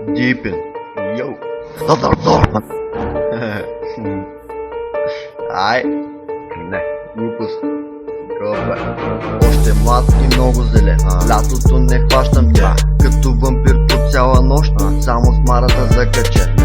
Дипин. Йоу. Ай. Не. Глупост. Гъбе. Още млад и много зелен. Лятото не хващам тя. Като вампир по цяла нощ. Само с марата закачен.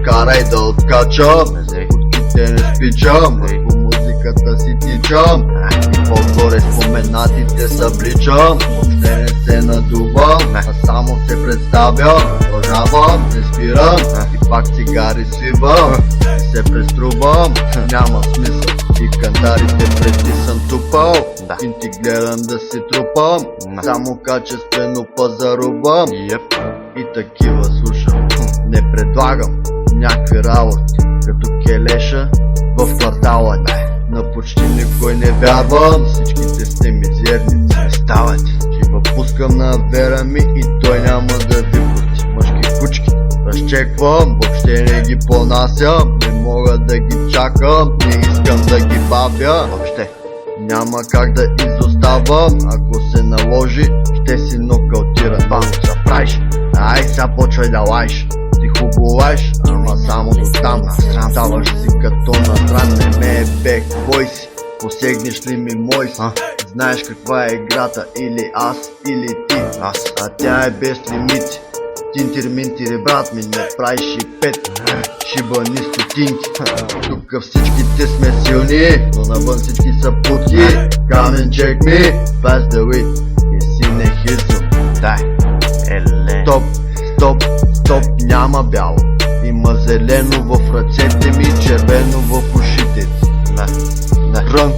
Карай да откачам. Кутките не спичам. По музиката си тичам. И по-горе споменатите събличам. Въобще не се надувам, а само се представям. Продължавам, не спирам. И пак цигари свивам. И се преструвам. Няма смисъл. И кантарите преди съм тупал. Инти гледам да си трупам. Само качествено пазарувам. И такива слушам. Не предлагам някакви работи като келеша в квартала. На почти никой не вярвам. Всичките сте мизерници. Не ставате. Ще пускам на вера ми и той няма да ви пусти. Мъжки кучки разчеквам, въобще не ги понасям. Не мога да ги чакам, не искам да ги бавя. Въобще няма как да изоставам. Ако се наложи, ще си нокаутиран. Бам, правиш. Ай, сега почвай да лаеш. Ти хубаваш, ама само до там. Ставаш си като настран. Не ме е бе, кой си? Посегнеш ли ми мой си? Знаеш каква е играта, или аз, или ти. А тя е без лимити. Тинтир-минтири, брат ми, не правиш и пет. Шибани стотинки. Тук всичките сме силни, но навън всички са путки. Come and check me, pass the weed. И си не хизо. Дай, еле. Стоп, няма бяло. Има зелено в ръцете ми, червено в ушите. Рън.